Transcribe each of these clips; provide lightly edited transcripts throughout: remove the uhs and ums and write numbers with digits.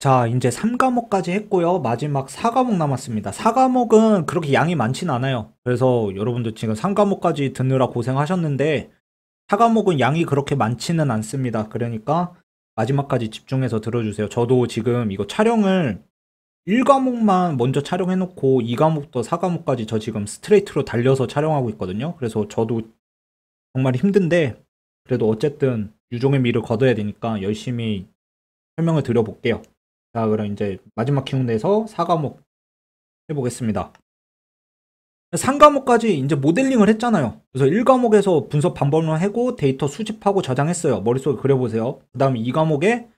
자, 이제 3과목까지 했고요. 마지막 4과목 남았습니다. 4과목은 그렇게 양이 많진 않아요. 그래서 여러분들 지금 3과목까지 듣느라 고생하셨는데 4과목은 양이 그렇게 많지는 않습니다. 그러니까 마지막까지 집중해서 들어주세요. 저도 지금 이거 촬영을 1과목만 먼저 촬영해놓고 2과목부터 4과목까지 저 지금 스트레이트로 달려서 촬영하고 있거든요. 그래서 저도 정말 힘든데 그래도 어쨌든 유종의 미를 거둬야 되니까 열심히 설명을 드려볼게요. 자, 그럼 이제 마지막 기운 내서 4과목 해보겠습니다. 3과목까지 이제 모델링을 했잖아요. 그래서 1과목에서 분석 방법론 하고 데이터 수집하고 저장했어요. 머릿속에 그려보세요. 그 다음에 2과목에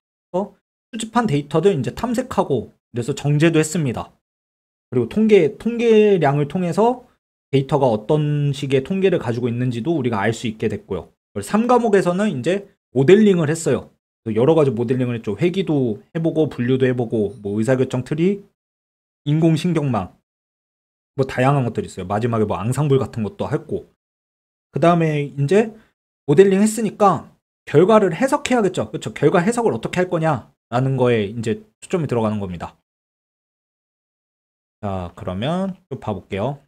수집한 데이터들 이제 탐색하고 그래서 정제도 했습니다. 그리고 통계량을 통해서 데이터가 어떤 식의 통계를 가지고 있는지도 우리가 알 수 있게 됐고요. 3과목에서는 이제 모델링을 했어요. 여러 가지 모델링을 했죠. 회귀도 해보고 분류도 해보고 뭐 의사결정 트리, 인공신경망 뭐 다양한 것들이 있어요. 마지막에 뭐 앙상블 같은 것도 했고 그 다음에 이제 모델링 했으니까 결과를 해석해야겠죠. 그렇죠. 결과 해석을 어떻게 할 거냐라는 거에 이제 초점이 들어가는 겁니다. 자, 그러면 좀 봐볼게요.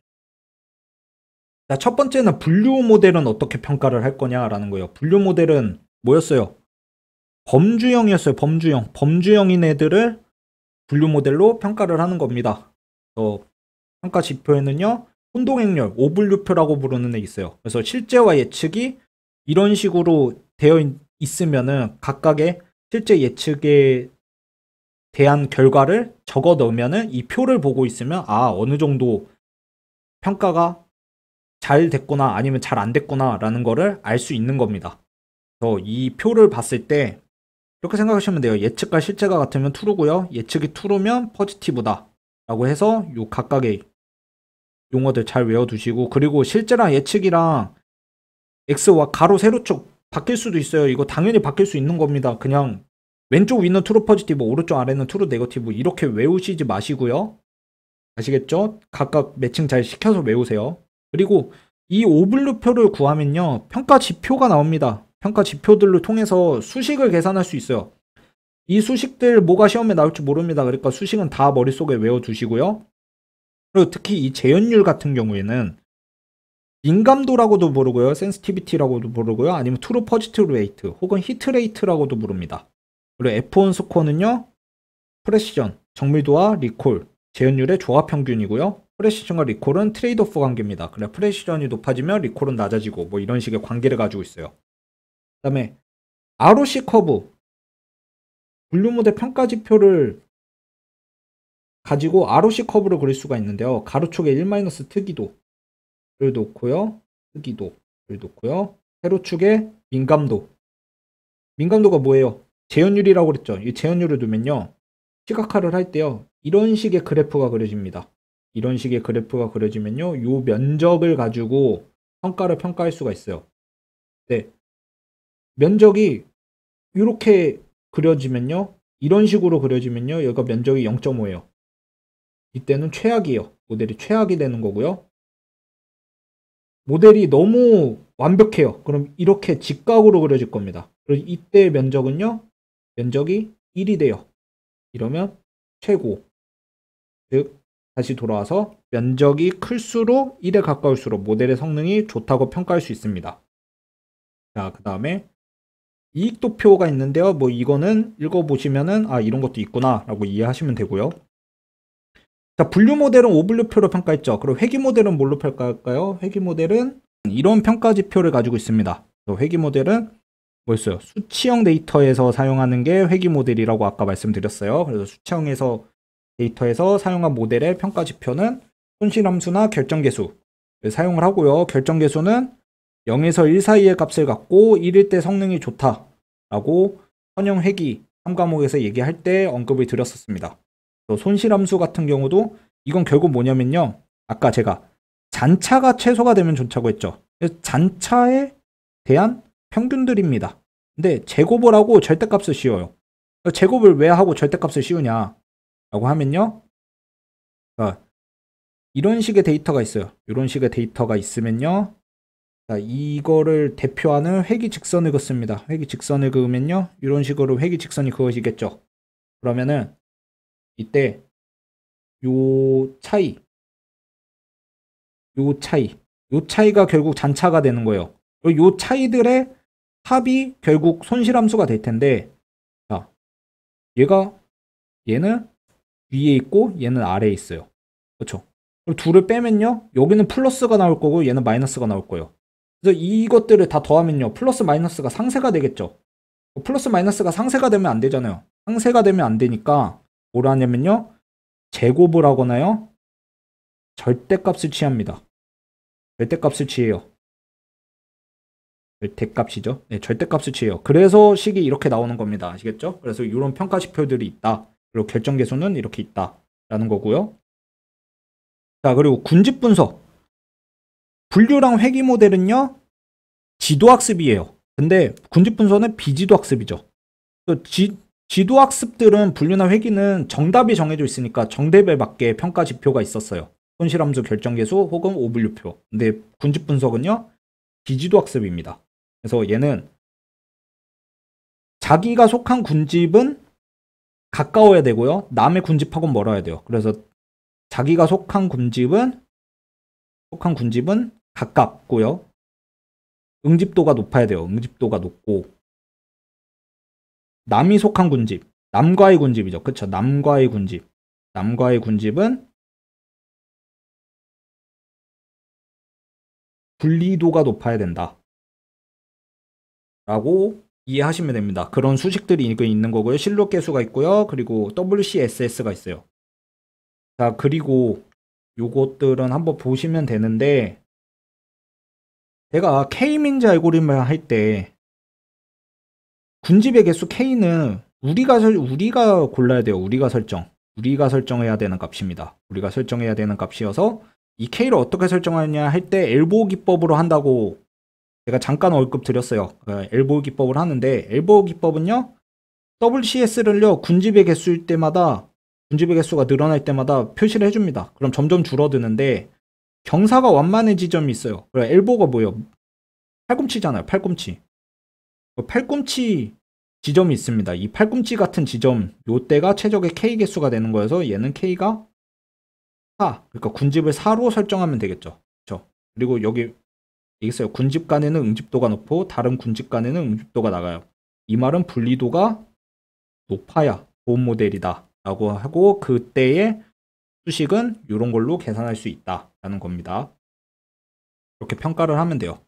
자, 첫 번째는 분류 모델은 어떻게 평가를 할 거냐라는 거예요. 분류 모델은 뭐였어요? 범주형이었어요. 범주형. 범주형인 애들을 분류 모델로 평가를 하는 겁니다. 평가 지표에는요, 혼동행렬, 오분류표라고 부르는 애 있어요. 그래서 실제와 예측이 이런 식으로 되어 있으면은 각각의 실제 예측에 대한 결과를 적어 넣으면은 이 표를 보고 있으면 어느 정도 평가가 잘 됐구나 아니면 잘 안 됐구나라는 거를 알 수 있는 겁니다. 그래서 이 표를 봤을 때 이렇게 생각하시면 돼요. 예측과 실제가 같으면 true고요. 예측이 true면 positive다 라고 해서 요 각각의 용어들 잘 외워두시고, 그리고 실제랑 예측이랑 X와 가로 세로축 바뀔 수도 있어요. 이거 당연히 바뀔 수 있는 겁니다. 그냥 왼쪽 위는 true positive, 오른쪽 아래는 true negative 이렇게 외우시지 마시고요. 아시겠죠? 각각 매칭 잘 시켜서 외우세요. 그리고 이 오분류표를 구하면요, 평가 지표가 나옵니다. 평가 지표들을 통해서 수식을 계산할 수 있어요. 이 수식들 뭐가 시험에 나올지 모릅니다. 그러니까 수식은 다 머릿속에 외워두시고요. 그리고 특히 이 재현율 같은 경우에는 민감도라고도 부르고요, 센시티비티라고도 부르고요, 아니면 트루 퍼지티브 레이트 혹은 히트 레이트라고도 부릅니다. 그리고 F1 스코어는요, 프레시전, 정밀도와 리콜, 재현율의 조합 평균이고요. 프레시전과 리콜은 트레이드 오프 관계입니다. 그래 프레시전이 높아지면 리콜은 낮아지고 뭐 이런 식의 관계를 가지고 있어요. 그다음에 ROC 커브, 분류 모델 평가 지표를 가지고 ROC 커브를 그릴 수가 있는데요. 가로축에 1- 특이도를 놓고요. 특이도를 놓고요. 세로축에 민감도. 민감도가 뭐예요? 재현율이라고 그랬죠. 이 재현율을 두면요, 시각화를 할 때요, 이런 식의 그래프가 그려집니다. 이런 식의 그래프가 그려지면요, 요 면적을 가지고 평가를 평가할 수가 있어요. 네, 면적이 이렇게 그려지면요, 이런 식으로 그려지면요, 여기가 면적이 0.5예요. 이때는 최악이에요. 모델이 최악이 되는 거고요. 모델이 너무 완벽해요. 그럼 이렇게 직각으로 그려질 겁니다. 그리고 이때 면적은요, 면적이 1이 돼요. 이러면 최고. 즉, 다시 돌아와서 면적이 클수록 1에 가까울수록 모델의 성능이 좋다고 평가할 수 있습니다. 자, 그 다음에 이익도표가 있는데요. 뭐 이거는 읽어보시면은 이런 것도 있구나 라고 이해하시면 되고요. 자, 분류 모델은 오분류표로 평가했죠. 그리고 회귀 모델은 뭘로 평가할까요? 회귀 모델은 이런 평가 지표를 가지고 있습니다. 회귀 모델은 뭐였어요? 수치형 데이터에서 사용하는 게 회귀 모델이라고 아까 말씀드렸어요. 그래서 수치형에서 데이터에서 사용한 모델의 평가 지표는 손실함수나 결정계수 사용을 하고요. 결정계수는 0에서 1 사이의 값을 갖고 1일 때 성능이 좋다라고 선형 회귀 3과목에서 얘기할 때 언급을 드렸었습니다. 손실함수 같은 경우도 이건 결국 뭐냐면요, 아까 제가 잔차가 최소가 되면 좋다고 했죠. 잔차에 대한 평균들입니다. 근데 제곱을 하고 절대값을 씌워요. 제곱을 왜 하고 절대값을 씌우냐 라고 하면요, 이런 식의 데이터가 있어요. 이런 식의 데이터가 있으면요, 자, 이거를 대표하는 회귀 직선을 긋습니다. 회귀 직선을 그으면요, 이런 식으로 회귀 직선이 그어지겠죠. 그러면은 이때 요 차이, 요 차이가 결국 잔차가 되는 거예요. 요 차이들의 합이 결국 손실함수가 될 텐데, 자, 얘는 위에 있고 얘는 아래에 있어요. 그렇죠? 그럼 둘을 빼면요, 여기는 플러스가 나올 거고 얘는 마이너스가 나올 거예요. 그래서 이것들을 다 더하면요, 플러스 마이너스가 상쇄가 되겠죠. 플러스 마이너스가 상쇄가 되면 안 되잖아요. 상쇄가 되면 안 되니까 뭐라 하냐면요, 제곱을 하거나요, 절대값을 취합니다. 절대값을 취해요. 절대값이죠. 네, 절대값을 취해요. 그래서 식이 이렇게 나오는 겁니다. 아시겠죠? 그래서 이런 평가지표들이 있다. 그리고 결정계수는 이렇게 있다. 라는 거고요. 자, 그리고 군집 분석. 분류랑 회귀 모델은요, 지도학습이에요. 근데 군집 분석은 비지도학습이죠. 지도학습들은 분류나 회귀는 정답이 정해져 있으니까 정답에 맞게 평가 지표가 있었어요. 손실함수 결정계수 혹은 오분류표. 근데 군집 분석은요, 비지도학습입니다. 그래서 얘는 자기가 속한 군집은 가까워야 되고요. 남의 군집하고는 멀어야 돼요. 그래서 자기가 속한 군집은 가깝고요. 응집도가 높아야 돼요. 응집도가 높고, 남이 속한 군집, 남과의 군집이죠. 그쵸? 남과의 군집은 분리도가 높아야 된다. 라고 이해하시면 됩니다. 그런 수식들이 있는 거고요. 실록계수가 있고요. 그리고 WCSS가 있어요. 자, 그리고 요것들은 한번 보시면 되는데, 제가 K민지 알고리즘을 할 때 군집의 개수 K는 우리가 골라야 돼요. 우리가 설정해야 되는 값입니다. 우리가 설정해야 되는 값이어서 이 K를 어떻게 설정하냐 할 때 엘보우 기법으로 한다고 제가 잠깐 언급 드렸어요. 엘보우 기법을 하는데, 엘보우 기법은요, WCS를요, 군집의 개수가 늘어날 때마다 표시를 해줍니다. 그럼 점점 줄어드는데, 경사가 완만의 지점이 있어요. 엘보가 뭐예요? 팔꿈치잖아요. 팔꿈치 지점이 있습니다. 이 팔꿈치 같은 지점, 요때가 최적의 K 개수가 되는 거여서 얘는 K가 4. 그러니까 군집을 4로 설정하면 되겠죠. 그렇죠? 그리고 여기 있어요. 군집 간에는 응집도가 높고 다른 군집 간에는 응집도가 낮아요. 이 말은 분리도가 높아야 좋은 모델이다 라고 하고, 그때의 수식은 이런 걸로 계산할 수 있다라는 겁니다. 이렇게 평가를 하면 돼요.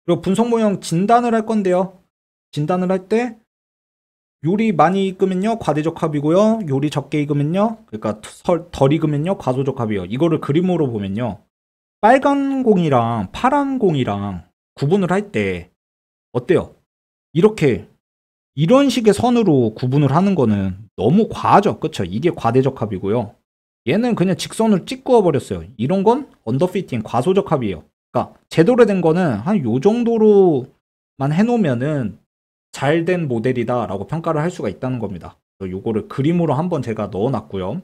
그리고 분석 모형 진단을 할 건데요. 진단을 할 때 요리 많이 익으면요, 과대적 합이고요. 요리 적게 익으면요, 그러니까 덜 익으면요, 과소적 합이에요. 이거를 그림으로 보면요, 빨간 공이랑 파란 공이랑 구분을 할 때 어때요? 이런 식의 선으로 구분을 하는 거는 너무 과하죠. 그쵸? 이게 과대적 합이고요. 얘는 그냥 직선으로 찍어 버렸어요. 이런 건 언더피팅, 과소적 합이에요. 그러니까 제대로 된 거는 한 요 정도로만 해놓으면은 잘 된 모델이다 라고 평가를 할 수가 있다는 겁니다. 요거를 그림으로 한번 제가 넣어놨고요.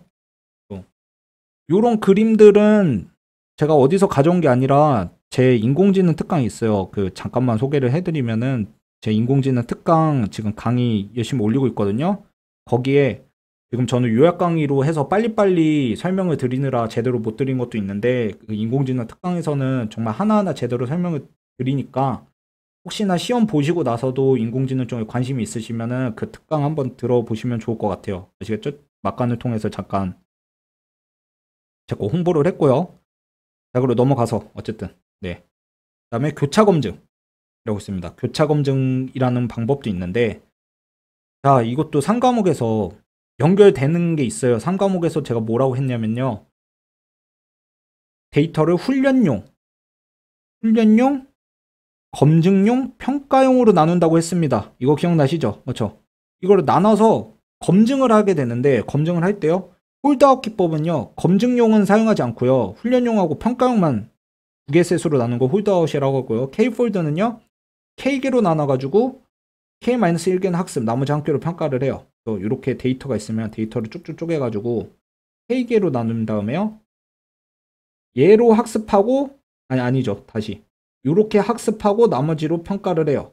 요런 그림들은 제가 어디서 가져온 게 아니라 제 인공지능 특강이 있어요. 잠깐만 소개를 해드리면은, 제 인공지능 특강 지금 강의 열심히 올리고 있거든요. 거기에 지금 저는 요약 강의로 해서 빨리빨리 설명을 드리느라 제대로 못 드린 것도 있는데, 그 인공지능 특강에서는 정말 하나하나 제대로 설명을 드리니까 혹시나 시험 보시고 나서도 인공지능 쪽에 관심이 있으시면은 그 특강 한번 들어보시면 좋을 것 같아요. 아시겠죠? 막간을 통해서 잠깐 자꾸 홍보를 했고요. 자, 그리고 넘어가서 어쨌든 네. 그다음에 교차 검증이라고 있습니다. 교차 검증이라는 방법도 있는데, 자, 이것도 3과목에서 연결되는 게 있어요. 3과목에서 제가 뭐라고 했냐면요, 데이터를 훈련용, 검증용, 평가용으로 나눈다고 했습니다. 이거 기억나시죠? 그렇죠? 이거를 나눠서 검증을 하게 되는데, 검증을 할 때요, 홀드아웃 기법은요, 검증용은 사용하지 않고요, 훈련용하고 평가용만 두 개 셋으로 나눈 거 홀드아웃이라고 하고요. K폴드는요, K개로 나눠가지고 K-1개는 학습, 나머지 한 개로 평가를 해요. 이렇게 데이터가 있으면 데이터를 쭉쭉 쪼개가지고 K개로 나눈 다음에요, 얘로 학습하고, 아니죠. 다시. 이렇게 학습하고 나머지로 평가를 해요.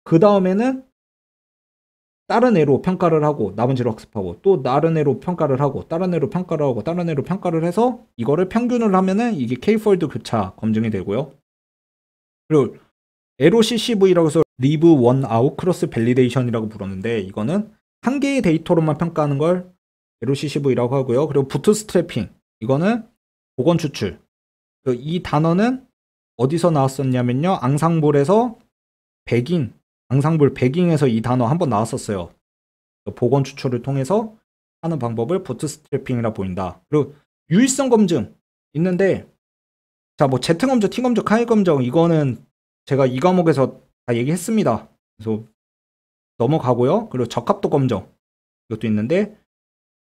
그 다음에는 다른 애로 평가를 하고 나머지로 학습하고 또 다른 애로 평가를 하고 다른 애로 평가를 하고 다른 애로 평가를 해서 이거를 평균을 하면은 이게 K-폴드 교차 검증이 되고요. 그리고 LOCCV라고 해서 리브 원 아웃 크로스 밸리데이션이라고 부르는데 이거는 한 개의 데이터로만 평가하는 걸 LOCCV라고 하고요. 그리고 부트스트래핑 이거는 복원 추출. 이 단어는 어디서 나왔었냐면요. 앙상블에서 앙상블 베깅에서 이 단어 한번 나왔었어요. 복원 추출을 통해서 하는 방법을 부트스트래핑이라 보인다. 그리고 유의성 검증 있는데 자, 뭐 Z 검증, T 검증, 카이 검증 이거는 제가 이 과목에서 다 얘기했습니다. 그래서 넘어가고요. 그리고 적합도 검증 이것도 있는데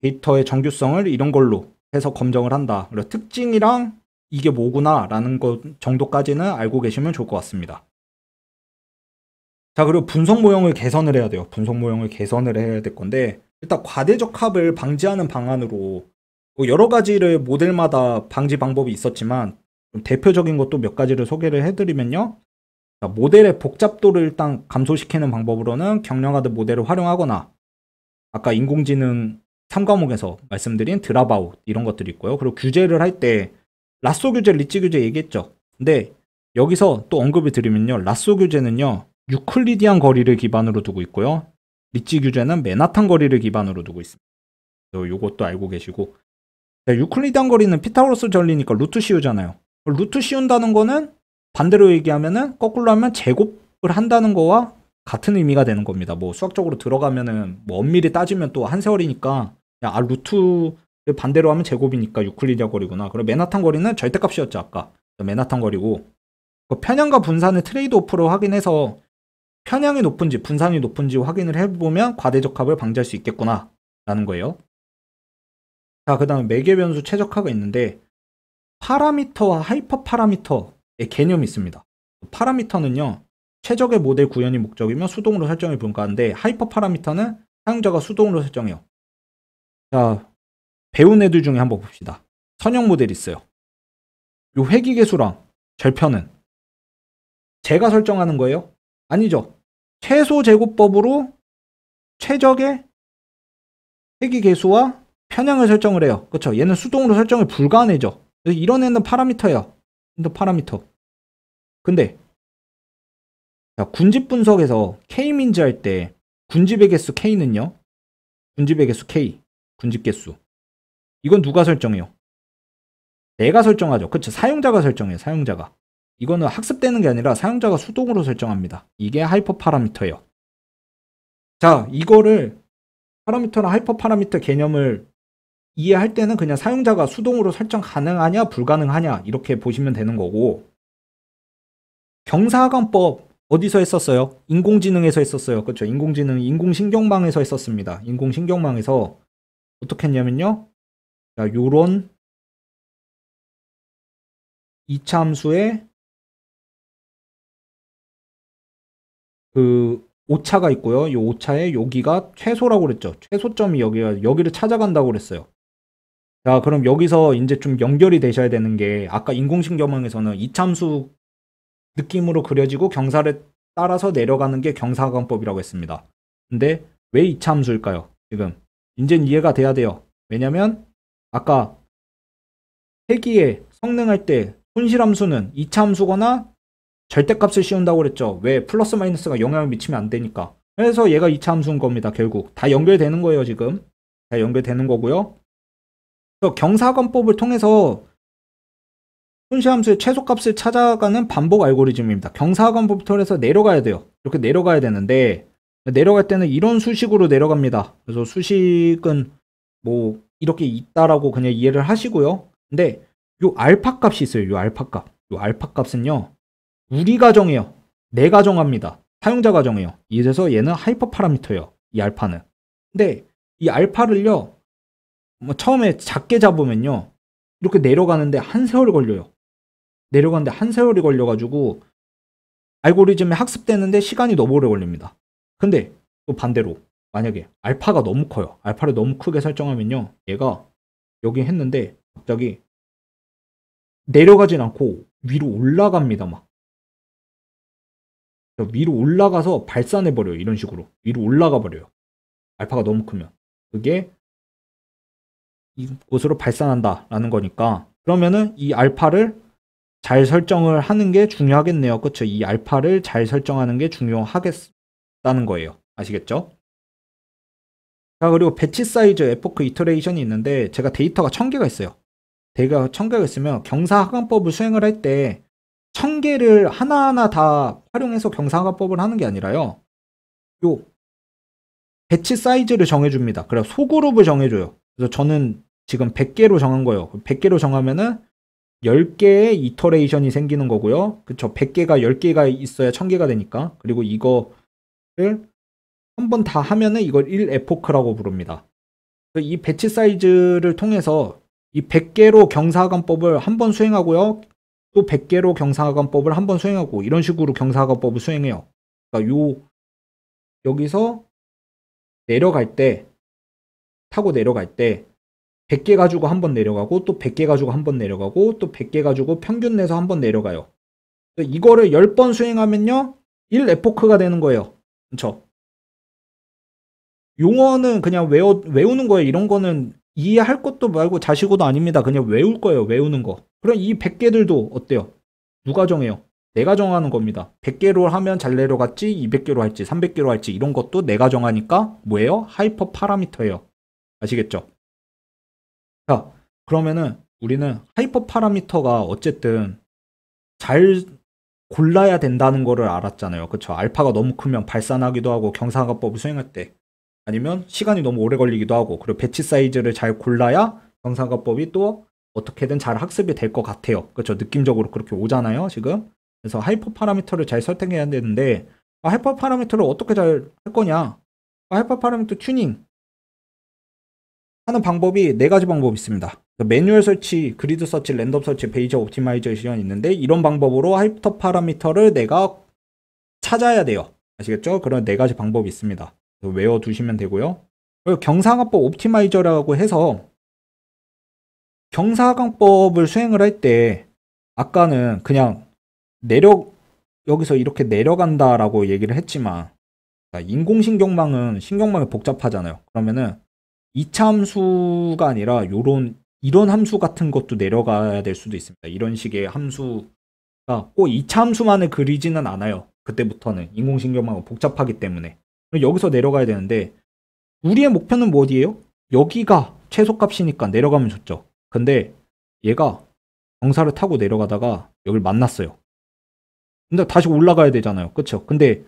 데이터의 정규성을 이런 걸로 해서 검증을 한다. 그리고 특징이랑 이게 뭐구나 라는 것 정도까지는 알고 계시면 좋을 것 같습니다. 자, 그리고 분석 모형을 개선을 해야 돼요. 분석 모형을 개선을 해야 될 건데 일단 과대적합을 방지하는 방안으로 뭐 여러 가지를 모델마다 방지 방법이 있었지만 좀 대표적인 것도 몇 가지를 소개를 해드리면요. 자, 모델의 복잡도를 일단 감소시키는 방법으로는 경량화된 모델을 활용하거나 아까 인공지능 3과목에서 말씀드린 드랍아웃 이런 것들이 있고요. 그리고 규제를 할 때 라쏘 규제, 리치 규제 얘기했죠. 근데 여기서 또 언급을 드리면요. 라쏘 규제는요. 유클리디안 거리를 기반으로 두고 있고요. 리치 규제는 맨하탄 거리를 기반으로 두고 있습니다. 요것도 알고 계시고 유클리디안 거리는 피타고라스 전리니까 루트 씌우잖아요. 루트 씌운다는 거는 반대로 얘기하면은 거꾸로 하면 제곱을 한다는 거와 같은 의미가 되는 겁니다. 뭐 수학적으로 들어가면은 뭐 엄밀히 따지면 또 한 세월이니까 루트를 반대로 하면 제곱이니까 유클리디안 거리구나. 그리고 맨하탄 거리는 절대값이었죠 아까. 맨하탄 거리고 편향과 분산의 트레이드 오프로 확인해서 편향이 높은지 분산이 높은지 확인을 해보면 과대적합을 방지할 수 있겠구나 라는 거예요. 자, 그 다음에 매개 변수 최적화가 있는데 파라미터와 하이퍼 파라미터의 개념이 있습니다. 파라미터는요 최적의 모델 구현이 목적이며 수동으로 설정을 분과하는데 하이퍼 파라미터는 사용자가 수동으로 설정해요. 자, 배운 애들 중에 한번 봅시다. 선형 모델 있어요. 요 회귀계수랑 절편은 제가 설정하는 거예요? 아니죠. 최소 제곱법으로 최적의 회귀계수와 편향을 설정을 해요. 그렇죠? 얘는 수동으로 설정을 불가하네죠. 그래서 이런 애는 파라미터예요. 파라미터. 근데 자, 군집 분석에서 K-민즈 할 때 군집의 개수 K는요. 군집의 개수 K. 군집 개수. 이건 누가 설정해요? 내가 설정하죠. 그렇죠? 사용자가 설정해요. 사용자가. 이거는 학습되는 게 아니라 사용자가 수동으로 설정합니다. 이게 하이퍼 파라미터예요. 자, 이거를 파라미터나 하이퍼 파라미터 개념을 이해할 때는 그냥 사용자가 수동으로 설정 가능하냐 불가능하냐 이렇게 보시면 되는 거고 경사관법 어디서 했었어요? 인공지능에서 했었어요. 그렇죠? 인공지능 인공신경망에서 했었습니다. 인공신경망에서 어떻게 했냐면요. 자, 요런 이차함수에 그 오차가 있고요. 이 오차에 여기가 최소라고 그랬죠. 최소점이 여기를 찾아간다고 그랬어요. 자, 그럼 여기서 이제 좀 연결이 되셔야 되는 게 아까 인공신경망에서는 이차함수 느낌으로 그려지고 경사를 따라서 내려가는 게 경사관법이라고 했습니다. 근데 왜 이차함수일까요? 지금 이제는 이해가 돼야 돼요. 왜냐면 아까 회기에 성능할 때 손실함수는 이차함수거나 절대값을 씌운다고 그랬죠. 왜? 플러스 마이너스가 영향을 미치면 안 되니까. 그래서 얘가 이차함수인 겁니다. 결국 다 연결되는 거예요. 지금 다 연결되는 거고요. 그래서 경사관법을 통해서 손실함수의 최소값을 찾아가는 반복 알고리즘입니다. 경사관법을 통해서 내려가야 돼요. 이렇게 내려가야 되는데 내려갈 때는 이런 수식으로 내려갑니다. 그래서 수식은 뭐 이렇게 있다라고 그냥 이해를 하시고요. 근데 요 알파 값이 있어요. 요 알파 값. 요 알파 값은요. 우리가 정해요. 내가 정합니다. 사용자가 정해요. 이래서 얘는 하이퍼 파라미터예요. 이 알파는. 근데 이 알파를요. 뭐 처음에 작게 잡으면요. 이렇게 내려가는데 한 세월이 걸려요. 내려가는데 한 세월이 걸려가지고 알고리즘에 학습되는데 시간이 너무 오래 걸립니다. 근데 또 반대로 만약에 알파가 너무 커요. 알파를 너무 크게 설정하면요. 얘가 여기 했는데 갑자기 내려가진 않고 위로 올라갑니다. 막 위로 올라가서 발산해버려요. 이런 식으로 위로 올라가 버려요. 알파가 너무 크면. 그게 이곳으로 발산한다라는 거니까 그러면은 이 알파를 잘 설정을 하는 게 중요하겠네요. 그쵸? 이 알파를 잘 설정하는 게 중요하겠다는 거예요. 아시겠죠? 자, 그리고 배치 사이즈, 에포크 이터레이션이 있는데 제가 데이터가 1000개가 있어요. 데이터가 1000개가 있으면 경사하관법을 수행을 할 때 1000개를 하나하나 다 활용해서 경사하관법을 하는 게 아니라요. 요 배치 사이즈를 정해줍니다. 그래서 소그룹을 정해줘요. 그래서 저는 지금 100개로 정한 거예요. 100개로 정하면은 10개의 이터레이션이 생기는 거고요. 그쵸. 100개가 10개가 있어야 1000개가 되니까. 그리고 이거를 한번 다 하면은 이걸 1에포크라고 부릅니다. 이 배치 사이즈를 통해서 이 100개로 경사하관법을 한 번 수행하고요. 또 100개로 경사하관법을 한 번 수행하고 이런 식으로 경사하관법을 수행해요. 그러니까 여기서 내려갈 때 타고 내려갈 때 100개 가지고 한 번 내려가고 또 100개 가지고 한 번 내려가고 또 100개 가지고 평균 내서 한 번 내려가요. 이거를 10번 수행하면요 1에포크가 되는 거예요. 그렇죠? 용어는 그냥 외우는 거예요. 이런 거는 이해할 것도 말고 자시고도 아닙니다. 그냥 외울 거예요. 외우는 거. 그럼 이 100개들도 어때요? 누가 정해요? 내가 정하는 겁니다. 100개로 하면 잘 내려갔지, 200개로 할지, 300개로 할지 이런 것도 내가 정하니까 뭐예요? 하이퍼 파라미터예요. 아시겠죠? 자, 그러면은 우리는 하이퍼 파라미터가 어쨌든 잘 골라야 된다는 거를 알았잖아요. 그쵸? 알파가 너무 크면 발산하기도 하고 경사가법을 수행할 때 아니면 시간이 너무 오래 걸리기도 하고 그리고 배치 사이즈를 잘 골라야 경사가법이 또 어떻게든 잘 학습이 될 것 같아요. 그렇죠? 느낌적으로 그렇게 오잖아요, 지금. 그래서 하이퍼 파라미터를 잘 설정해야 되는데 하이퍼 파라미터를 어떻게 잘 할 거냐? 하이퍼 파라미터 튜닝 하는 방법이 4가지 방법이 있습니다. 매뉴얼 설치, 그리드 설치, 랜덤 설치, 베이저 옵티마이제이션이 있는데 이런 방법으로 하이퍼 파라미터를 내가 찾아야 돼요. 아시겠죠? 그런 4가지 방법이 있습니다. 외워두시면 되고요. 그리고 경사관법 옵티마이저라고 해서 경사관법을 수행을 할 때 아까는 그냥 여기서 이렇게 내려간다라고 얘기를 했지만 인공신경망은 신경망이 복잡하잖아요. 그러면은 2차 함수가 아니라 이런 함수 같은 것도 내려가야 될 수도 있습니다. 이런 식의 함수가 꼭 2차 함수만을 그리지는 않아요. 그때부터는 인공신경망은 복잡하기 때문에 여기서 내려가야 되는데 우리의 목표는 뭐 어디예요? 여기가 최소값이니까 내려가면 좋죠. 근데 얘가 경사를 타고 내려가다가 여길 만났어요. 근데 다시 올라가야 되잖아요. 그쵸? 근데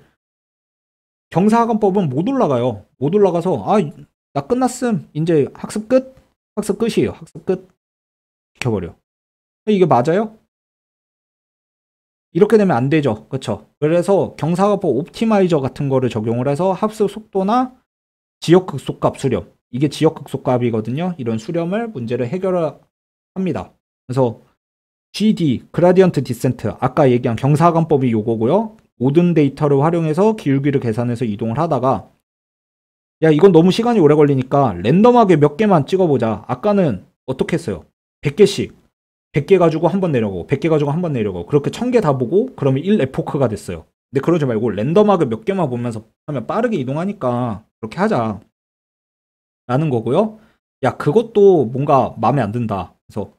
경사하관법은 못 올라가요. 못 올라가서 나 끝났음. 이제 학습 끝? 학습 끝이에요. 학습 끝. 시켜버려. 이게 맞아요? 이렇게 되면 안 되죠. 그쵸? 그래서 경사관법 옵티마이저 같은 거를 적용을 해서 학습 속도나 지역 극소값 수렴. 이게 지역 극소값이거든요. 이런 수렴을 문제를 해결합니다. 그래서 GD, 그라디언트 디센트. 아까 얘기한 경사관법이 요거고요. 모든 데이터를 활용해서 기울기를 계산해서 이동을 하다가 야, 이건 너무 시간이 오래 걸리니까 랜덤하게 몇 개만 찍어보자. 아까는 어떻게 했어요? 100개씩. 100개 가지고 한 번 내려가고 100개 가지고 한 번 내려가고 그렇게 1000개 다 보고 그러면 1에포크가 됐어요. 근데 그러지 말고 랜덤하게 몇 개만 보면서 하면 빠르게 이동하니까 그렇게 하자. 라는 거고요. 야, 그것도 뭔가 마음에 안 든다. 그래서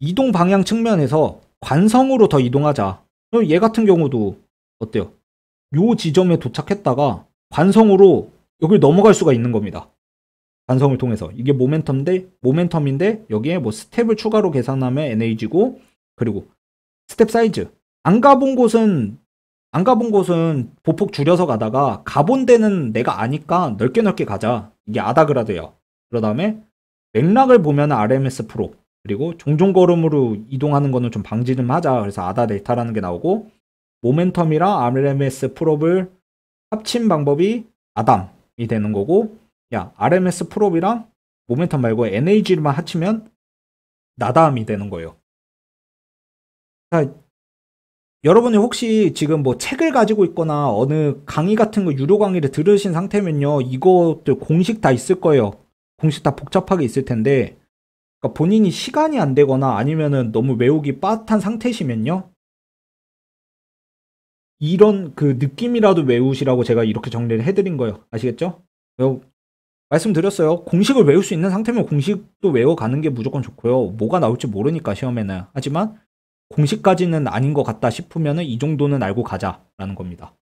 이동 방향 측면에서 관성으로 더 이동하자. 그럼 얘 같은 경우도 어때요? 요 지점에 도착했다가 관성으로 여길 넘어갈 수가 있는 겁니다. 관성을 통해서. 이게 모멘텀인데 여기에 뭐 스텝을 추가로 계산하면 NAG고 그리고 스텝 사이즈. 안 가본 곳은 보폭 줄여서 가다가 가본 데는 내가 아니까 넓게 가자. 이게 아다그라드예요. 그러 다음에 맥락을 보면 RMS 프로 그리고 종종 걸음으로 이동하는 거는 좀 방지 좀 하자. 그래서 아다 데이터라는 게 나오고 모멘텀이랑 RMS 프롭을 합친 방법이 아담이 되는 거고 야 RMS 프롭이랑 모멘텀 말고 NAG만 합치면 나담이 되는 거예요. 자, 여러분이 혹시 지금 뭐 책을 가지고 있거나 어느 강의 같은 거 유료 강의를 들으신 상태면요 이것들 공식 다 있을 거예요. 공식 다 복잡하게 있을 텐데 그러니까 본인이 시간이 안 되거나 아니면은 너무 외우기 빠듯한 상태시면요 이런 그 느낌이라도 외우시라고 제가 이렇게 정리를 해드린 거예요. 아시겠죠? 말씀드렸어요. 공식을 외울 수 있는 상태면 공식도 외워가는 게 무조건 좋고요. 뭐가 나올지 모르니까 시험에는. 하지만 공식까지는 아닌 것 같다 싶으면은 이 정도는 알고 가자라는 겁니다.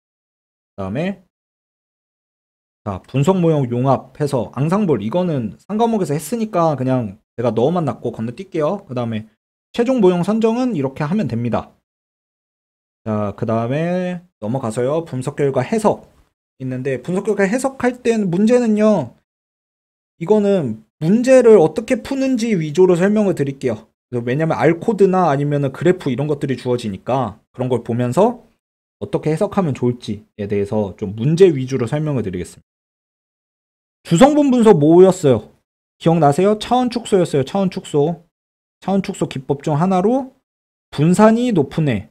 그다음에 자, 분석 모형 용합해서 앙상블 이거는 상과목에서 했으니까 그냥 제가 넣어만 놨고 건너뛸게요. 그다음에 최종 모형 선정은 이렇게 하면 됩니다. 자, 그다음에 넘어가서요. 분석 결과 해석 있는데 분석 결과 해석할 때는 문제는요. 이거는 문제를 어떻게 푸는지 위주로 설명을 드릴게요. 왜냐면 R코드나 아니면 그래프 이런 것들이 주어지니까 그런 걸 보면서 어떻게 해석하면 좋을지에 대해서 좀 문제 위주로 설명을 드리겠습니다. 주성분 분석 뭐였어요? 기억나세요? 차원 축소였어요. 차원 축소. 차원 축소 기법 중 하나로 분산이 높은 애.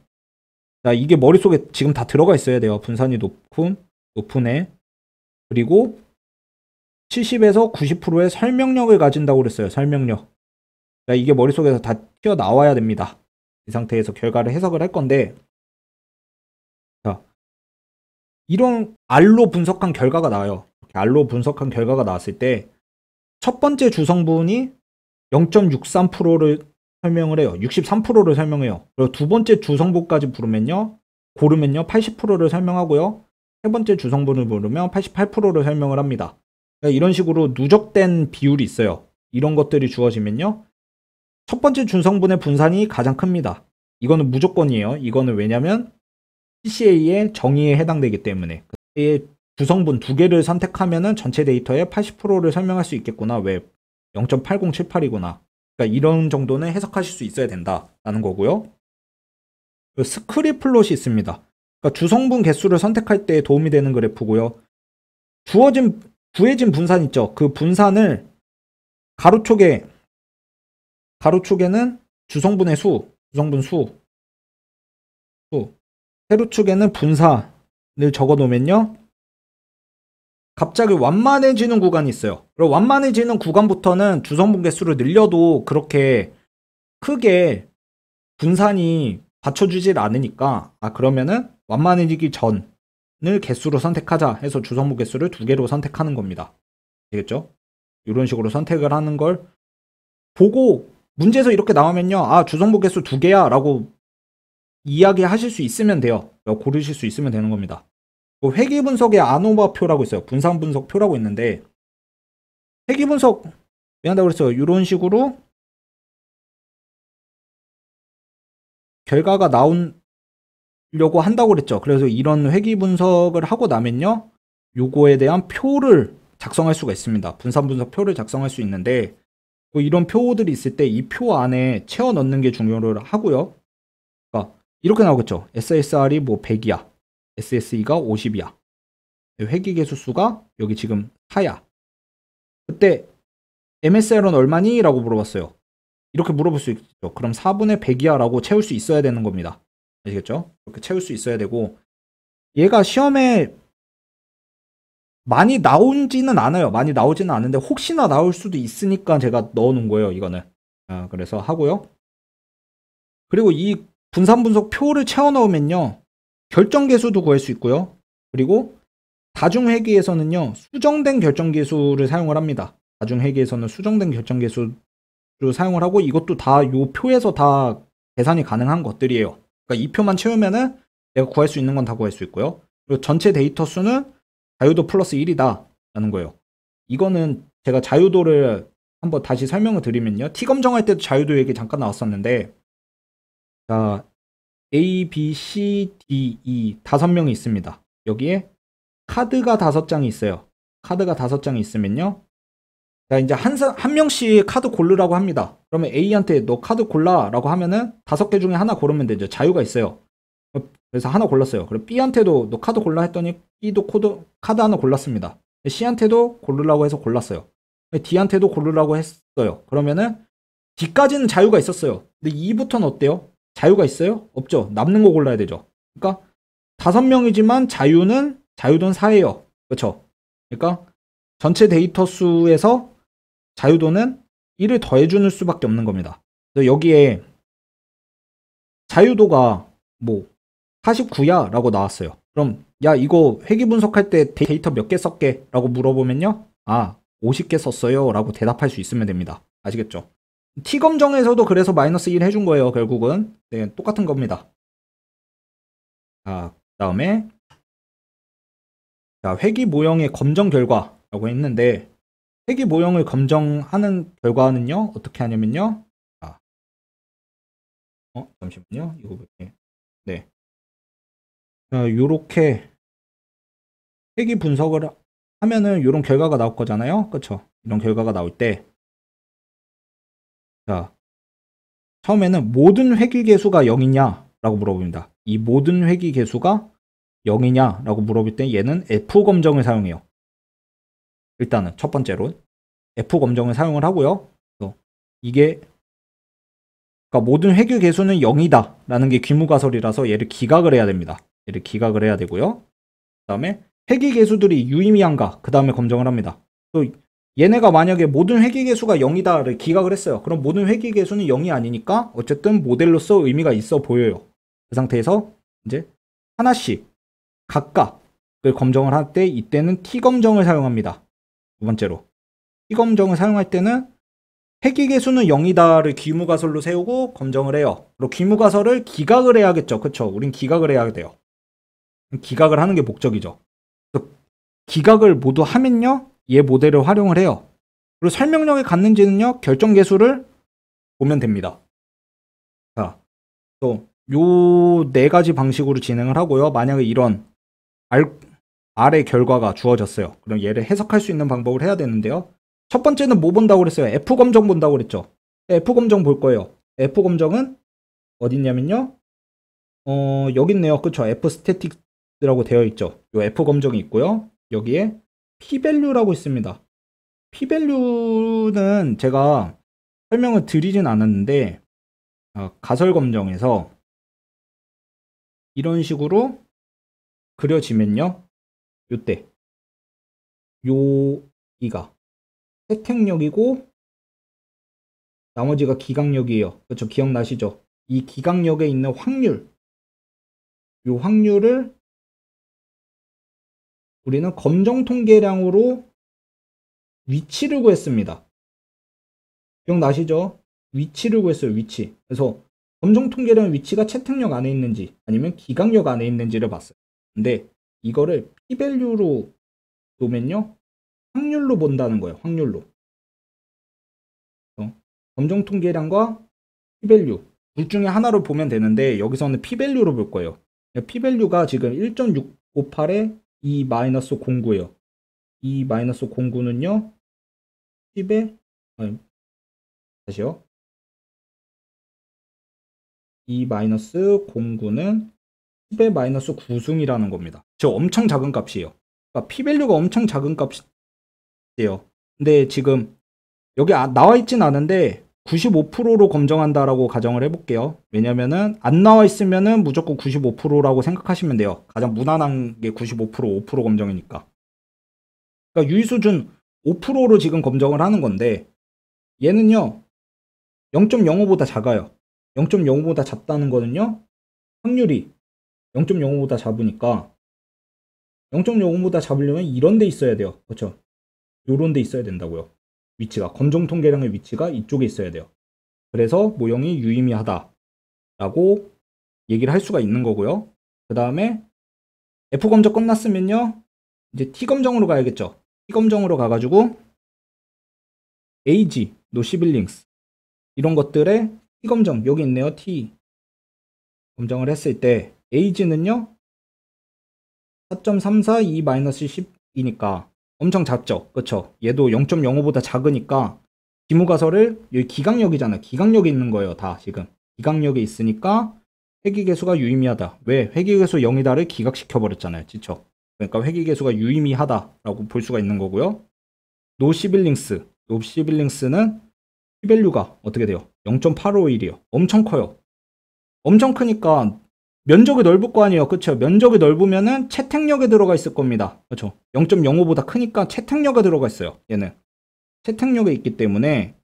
자, 이게 머릿속에 지금 다 들어가 있어야 돼요. 분산이 높은 애. 그리고 70에서 90%의 설명력을 가진다고 그랬어요. 설명력. 자, 이게 머릿속에서 다 튀어나와야 됩니다. 이 상태에서 결과를 해석을 할 건데, 자, 이런 R로 분석한 결과가 나와요. R로 분석한 결과가 나왔을 때, 첫 번째 주성분이 0.63%를 설명을 해요. 63%를 설명해요. 그리고 두 번째 주성분까지 고르면요 80%를 설명하고요. 세 번째 주성분을 고르면 88%를 설명을 합니다. 이런 식으로 누적된 비율이 있어요. 이런 것들이 주어지면요. 첫 번째 주성분의 분산이 가장 큽니다. 이거는 무조건이에요. 이거는 왜냐면 CCA의 정의에 해당되기 때문에. 주성분 두 개를 선택하면은 전체 데이터의 80%를 설명할 수 있겠구나. 왜? 0.8078이구나. 그러니까 이런 정도는 해석하실 수 있어야 된다라는 거고요. 스크립 플롯이 있습니다. 그러니까 주성분 개수를 선택할 때 도움이 되는 그래프고요. 구해진 분산 있죠. 그 분산을 가로축에는 주성분의 수, 주성분 수, 세로축에는 분산을 적어 놓으면요. 갑자기 완만해지는 구간이 있어요. 그리고 완만해지는 구간부터는 주성분 개수를 늘려도 그렇게 크게 분산이 받쳐주질 않으니까 그러면은 완만해지기 전을 개수로 선택하자 해서 주성분 개수를 2개로 선택하는 겁니다. 되겠죠? 이런 식으로 선택을 하는 걸 보고 문제에서 이렇게 나오면요. 주성분 개수 2개야 라고 이야기하실 수 있으면 돼요. 고르실 수 있으면 되는 겁니다. 회귀 분석의 아노바 표라고 있어요. 분산 분석 표라고 있는데 회귀 분석 왜 한다고 그랬어요? 이런 식으로 결과가 나오려고 한다고 그랬죠. 그래서 이런 회귀 분석을 하고 나면요. 요거에 대한 표를 작성할 수가 있습니다. 분산 분석 표를 작성할 수 있는데 이런 표들이 있을 때 이 표 안에 채워 넣는 게 중요를 하고요. 그러니까 이렇게 나오겠죠. SSR이 뭐 100이야. SSE가 50이야. 회귀 개수 수가 여기 지금 4야. 그때 MSR은 얼마니? 라고 물어봤어요. 이렇게 물어볼 수 있죠. 그럼 4분의 100이야 라고 채울 수 있어야 되는 겁니다. 아시겠죠? 이렇게 채울 수 있어야 되고 얘가 시험에 많이 나오지는 않아요. 많이 나오지는 않는데 혹시나 나올 수도 있으니까 제가 넣어놓은 거예요. 이거는. 그래서 하고요. 그리고 이 분산 분석 표를 채워 넣으면요. 결정계수도 구할 수 있고요. 그리고 다중회계에서는요. 수정된 결정계수를 사용을 합니다. 다중회계에서는 수정된 결정계수를 사용을 하고 이것도 다 요 표에서 다 계산이 가능한 것들이에요. 그러니까 이 표만 채우면은 내가 구할 수 있는 건 다 구할 수 있고요. 그리고 전체 데이터 수는 자유도 플러스 1이다 라는 거예요. 이거는 제가 자유도를 한번 다시 설명을 드리면요. T 검정할 때도 자유도 얘기 잠깐 나왔었는데 자 A, B, C, D, E 5명이 있습니다. 여기에 카드가 5장이 있어요. 카드가 5장이 있으면요. 자, 이제 한 명씩 카드 고르라고 합니다. 그러면 A한테 너 카드 골라 라고 하면은 5개 중에 하나 고르면 되죠. 자유가 있어요. 그래서 하나 골랐어요. 그리고 B한테도 너 카드 골라 했더니 B도 카드 하나 골랐습니다. C한테도 고르라고 해서 골랐어요. D한테도 고르라고 했어요. 그러면은 D까지는 자유가 있었어요. 근데 E부터는 어때요? 자유가 있어요? 없죠. 남는 거 골라야 되죠. 그러니까 5명이지만 자유도는 4예요. 그렇죠? 그러니까 전체 데이터 수에서 자유도는 1을 더해주는 수밖에 없는 겁니다. 그래서 여기에 자유도가 뭐 49야 라고 나왔어요. 그럼 야 이거 회귀 분석할 때 데이터 몇 개 썼게? 라고 물어보면요. 50개 썼어요 라고 대답할 수 있으면 됩니다. 아시겠죠? T검정에서도 그래서 마이너스 1 해준 거예요. 결국은 네, 똑같은 겁니다. 자, 그다음에 자, 회귀 모형의 검정 결과라고 했는데 회귀 모형을 검정하는 결과는요 어떻게 하냐면요. 자, 잠시만요. 이거 네, 요렇게 회귀 분석을 하면은 이런 결과가 나올 거잖아요. 그쵸? 이런 결과가 나올 때 자, 처음에는 모든 회귀 개수가 0이냐 라고 물어봅니다. 이 모든 회귀 개수가 0이냐 라고 물어볼 때 얘는 F 검정을 사용해요. 일단은 첫 번째로 F 검정을 사용을 하고요. 그래서 이게 그러니까 모든 회귀 개수는 0이다 라는 게 귀무가설이라서 얘를 기각을 해야 됩니다. 얘를 기각을 해야 되고요. 그 다음에 회귀 개수들이 유의미한가 그 다음에 검정을 합니다. 또 얘네가 만약에 모든 회귀 개수가 0이다를 기각을 했어요. 그럼 모든 회귀 개수는 0이 아니니까 어쨌든 모델로서 의미가 있어 보여요. 그 상태에서 이제 하나씩 각각을 검정을 할 때 이때는 T검정을 사용합니다. 두 번째로 T검정을 사용할 때는 회귀 개수는 0이다를 귀무가설로 세우고 검정을 해요. 그리고 귀무가설을 기각을 해야겠죠. 그쵸? 우린 기각을 해야 돼요. 기각을 하는 게 목적이죠. 기각을 모두 하면요 얘 모델을 활용을 해요. 그리고 설명력이 갔는지는요 결정계수를 보면 됩니다. 자, 또 요 네 가지 방식으로 진행을 하고요. 만약에 이런 R의 결과가 주어졌어요. 그럼 얘를 해석할 수 있는 방법을 해야 되는데요. 첫 번째는 뭐 본다고 그랬어요? F검정 본다고 그랬죠. F검정 볼 거예요. F검정은 어디 있냐면요. 여기 있네요. 그쵸? F스태틱스라고 되어 있죠. 요 F검정이 있고요. 여기에 P밸류라고 있습니다. P밸류는 제가 설명을 드리진 않았는데 가설검정에서 이런 식으로 그려지면요. 요때 여기가 채택력이고 나머지가 기각력이에요. 그렇죠? 기억나시죠? 이 기각력에 있는 확률 요 확률을 우리는 검정 통계량으로 위치를 구했습니다. 기억나시죠? 위치를 구했어요. 위치. 그래서 검정 통계량 위치가 채택력 안에 있는지 아니면 기각력 안에 있는지를 봤어요. 근데 이거를 P밸류로 놓으면요. 확률로 본다는 거예요. 확률로. 검정 통계량과 P밸류 둘 중에 하나로 보면 되는데 여기서는 P밸류로 볼 거예요. P밸류가 지금 1.658에 2-09예요. 2-09는요. 10에 다시요. 2-09는 10의 마이너스 9승이라는 겁니다. 저 엄청 작은 값이에요. 그러니까 P밸류가 엄청 작은 값이에요. 근데 지금 여기 나와 있진 않은데 95%로 검정한다라고 가정을 해볼게요. 왜냐면은 안 나와 있으면은 무조건 95%라고 생각하시면 돼요. 가장 무난한 게 95%, 5% 검정이니까. 그러니까 유의수준 5%로 지금 검정을 하는 건데 얘는요 0.05보다 작아요. 0.05보다 작다는 거는요 확률이 0.05보다 작으니까 0.05보다 잡으려면 이런 데 있어야 돼요. 그렇죠? 요런 데 있어야 된다고요. 위치가 검정 통계량의 위치가 이쪽에 있어야 돼요. 그래서 모형이 유의미하다라고 얘기를 할 수가 있는 거고요. 그 다음에 F 검정 끝났으면요 이제 T 검정으로 가야겠죠. T 검정으로 가가지고 AG, 노시빌링스 이런 것들의 T 검정 여기 있네요. T 검정을 했을 때 AG는요 4.34 2-10이니까 엄청 작죠. 그쵸? 얘도 0.05보다 작으니까 기무가설을 여기 기각력이잖아. 기각력이 있는 거예요. 다 지금 기각력이 있으니까 회귀계수가 유의미하다. 왜? 회귀계수 0이다를 기각시켜버렸잖아요. 그쵸? 그러니까 회귀계수가 유의미하다라고 볼 수가 있는 거고요. 노시빌링스는 P밸류가 어떻게 돼요? 0.851이에요. 엄청 커요. 엄청 크니까 면적이 넓을 거 아니에요. 그쵸? 면적이 넓으면은 채택력에 들어가 있을 겁니다. 그쵸? 0.05보다 크니까 채택력에 들어가 있어요. 얘는. 채택력에 있기 때문에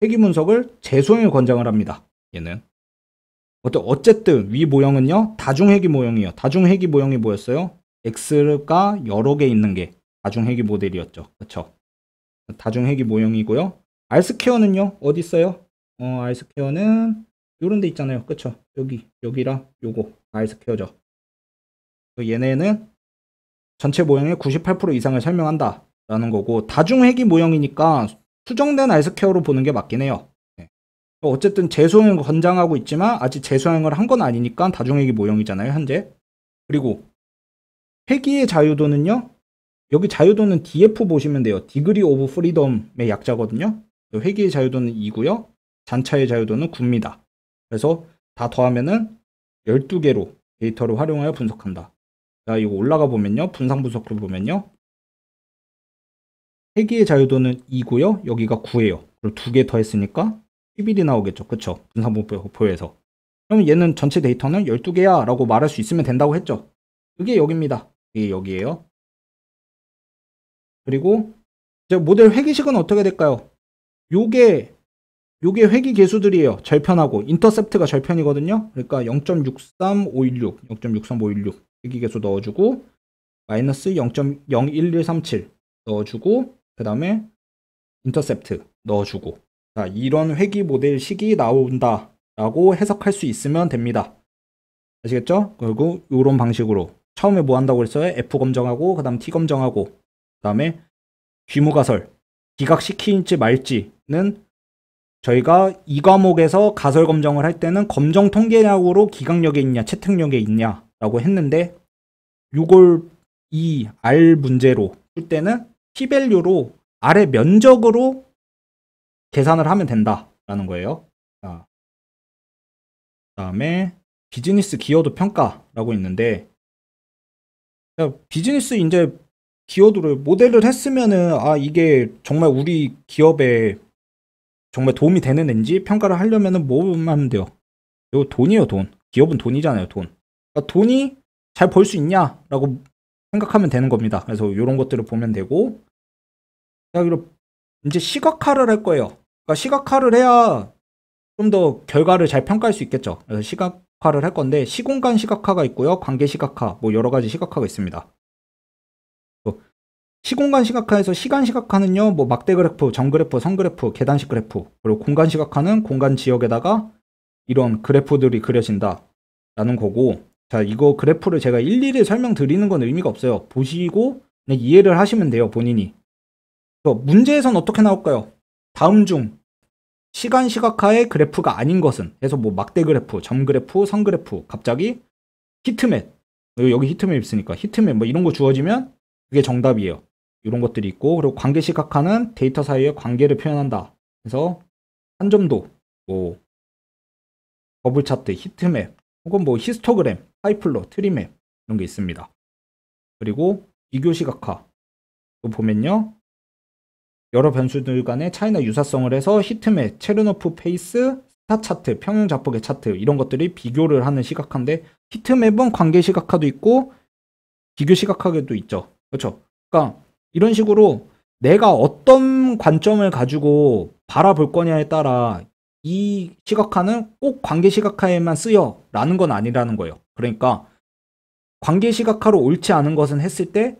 회귀분석을 재소형에 권장을 합니다. 얘는. 어쨌든 위 모형은요. 다중회귀 모형이에요. 다중회귀 모형이 뭐였어요? X가 여러 개 있는 게 다중회귀 모델이었죠. 그쵸? 다중회귀 모형이고요. R스퀘어는요, 어디 있어요? R스퀘어는 요런 데 있잖아요. 그쵸? 여기랑 요거 R스퀘어죠. 얘네는 전체 모형의 98% 이상을 설명한다 라는 거고, 다중회귀 모형이니까 수정된 R스퀘어로 보는 게 맞긴 해요. 네. 어쨌든 재수형을 권장하고 있지만 아직 재수형을 한 건 아니니까 다중회귀 모형이잖아요, 현재. 그리고 회귀의 자유도는요, 여기 자유도는 DF 보시면 돼요. 디그리 오브 프리덤의 약자거든요. 회귀의 자유도는 2고요. 잔차의 자유도는 9입니다. 그래서 다 더하면은 12개로 데이터를 활용하여 분석한다. 자, 이거 올라가 보면요. 분상 분석을 보면요. 회귀의 자유도는 2고요. 여기가 9예요. 그리고 2개 더했으니까 11이 나오겠죠. 그쵸? 분상 분포에서. 그럼 얘는 전체 데이터는 12개야 라고 말할 수 있으면 된다고 했죠. 그게 여기입니다. 이게 여기에요. 그리고 이제 모델 회귀식은 어떻게 될까요? 요게 회귀 계수들이에요. 절편하고 인터셉트가 절편이거든요. 그러니까 0.63516, 0.63516 회귀 계수 넣어주고 마이너스 0.01137 넣어주고 그 다음에 인터셉트 넣어주고, 자, 이런 회귀 모델식이 나온다 라고 해석할 수 있으면 됩니다. 아시겠죠? 그리고 이런 방식으로 처음에 뭐 한다고 그랬어요? F 검정하고 그 다음 T 검정하고 그 다음에 귀무가설 기각시키지 말지는 저희가 이 과목에서 가설 검정을 할 때는 검정 통계량으로 기각력에 있냐 채택력에 있냐 라고 했는데, 요걸 이 R 문제로 풀 때는 P-밸류로 R의 면적으로 계산을 하면 된다라는 거예요. 자, 그다음에 비즈니스 기여도 평가라고 있는데, 비즈니스 이제 기여도를 모델을 했으면은 이게 정말 우리 기업에 정말 도움이 되는 앤지 평가를 하려면은 뭐 하면 돼요? 이거 돈이에요, 돈. 기업은 돈이잖아요, 돈. 그러니까 돈이 잘 벌 수 있냐라고 생각하면 되는 겁니다. 그래서 이런 것들을 보면 되고, 자, 그리고 이제 시각화를 할 거예요. 그러니까 시각화를 해야 좀 더 결과를 잘 평가할 수 있겠죠. 그래서 시각화를 할 건데, 시공간 시각화가 있고요, 관계 시각화, 뭐 여러 가지 시각화가 있습니다. 시공간 시각화에서 시간 시각화는요, 뭐 막대 그래프, 점 그래프, 선 그래프, 계단식 그래프, 그리고 공간 시각화는 공간 지역에다가 이런 그래프들이 그려진다 라는 거고, 자, 이거 그래프를 제가 일일이 설명드리는 건 의미가 없어요. 보시고 그냥 이해를 하시면 돼요, 본인이. 문제에선 어떻게 나올까요? 다음 중 시간 시각화의 그래프가 아닌 것은, 해서 뭐 막대 그래프, 점 그래프, 선 그래프, 갑자기 히트맵, 여기 히트맵 있으니까 히트맵 뭐 이런 거 주어지면 그게 정답이에요. 이런 것들이 있고, 그리고 관계 시각화는 데이터 사이의 관계를 표현한다. 그래서 한 점도, 뭐 버블 차트, 히트맵, 혹은 뭐 히스토그램, 하이플로, 트리맵 이런 게 있습니다. 그리고 비교 시각화 또 보면요, 여러 변수들 간의 차이나 유사성을 해서 히트맵, 체르노프 페이스, 스타 차트, 평형 자폭의 차트 이런 것들이 비교를 하는 시각화인데, 히트맵은 관계 시각화도 있고 비교 시각화도 있죠. 그렇죠? 그러니까 이런 식으로 내가 어떤 관점을 가지고 바라볼 거냐에 따라 이 시각화는 꼭 관계 시각화에만 쓰여 라는 건 아니라는 거예요. 그러니까 관계 시각화로 옳지 않은 것은 했을 때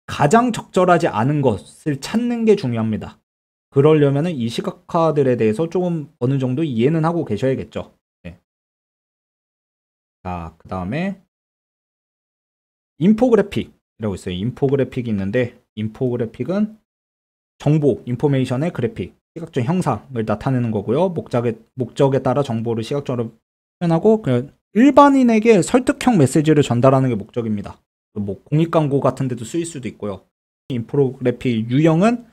가장 적절하지 않은 것을 찾는 게 중요합니다. 그러려면 이 시각화들에 대해서 조금 어느 정도 이해는 하고 계셔야겠죠. 네. 자, 그 다음에 인포그래픽이라고 있어요. 인포그래픽이 있는데, 인포그래픽은 정보, 인포메이션의 그래픽, 시각적 형상을 나타내는 거고요. 목적에 따라 정보를 시각적으로 표현하고, 그냥 일반인에게 설득형 메시지를 전달하는 게 목적입니다. 뭐 공익 광고 같은 데도 쓰일 수도 있고요. 인포그래픽 유형은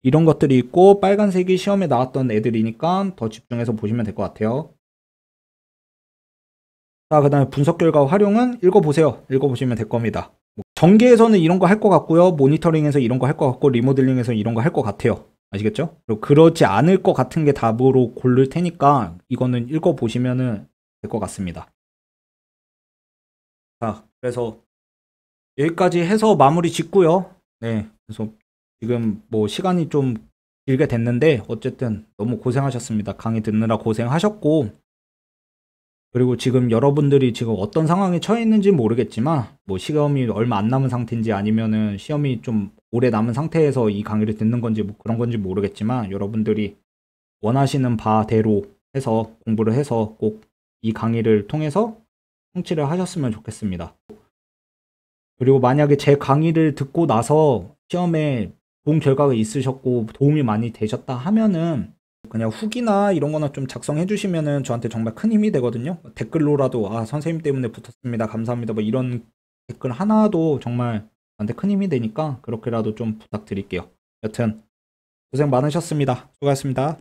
이런 것들이 있고, 빨간색이 시험에 나왔던 애들이니까 더 집중해서 보시면 될 것 같아요. 자, 그 다음에 분석 결과 활용은 읽어보세요. 읽어보시면 될 겁니다. 전개에서는 이런 거 할 것 같고요. 모니터링에서 이런 거 할 것 같고, 리모델링에서 이런 거 할 것 같아요. 아시겠죠? 그리고 그렇지 않을 것 같은 게 답으로 고를 테니까 이거는 읽어보시면 될 것 같습니다. 자, 그래서 여기까지 해서 마무리 짓고요. 네, 그래서 지금 뭐 시간이 좀 길게 됐는데 어쨌든 너무 고생하셨습니다. 강의 듣느라 고생하셨고, 그리고 지금 여러분들이 지금 어떤 상황에 처해 있는지 모르겠지만 뭐 시험이 얼마 안 남은 상태인지 아니면은 시험이 좀 오래 남은 상태에서 이 강의를 듣는 건지 뭐 그런 건지 모르겠지만 여러분들이 원하시는 바대로 해서 공부를 해서 꼭 이 강의를 통해서 성취를 하셨으면 좋겠습니다. 그리고 만약에 제 강의를 듣고 나서 시험에 좋은 결과가 있으셨고 도움이 많이 되셨다 하면은 그냥 후기나 이런 거나 좀 작성해 주시면은 저한테 정말 큰 힘이 되거든요. 댓글로라도 아 선생님 때문에 붙었습니다. 감사합니다. 뭐 이런 댓글 하나도 정말 저한테 큰 힘이 되니까 그렇게라도 좀 부탁드릴게요. 여튼 고생 많으셨습니다. 수고하셨습니다.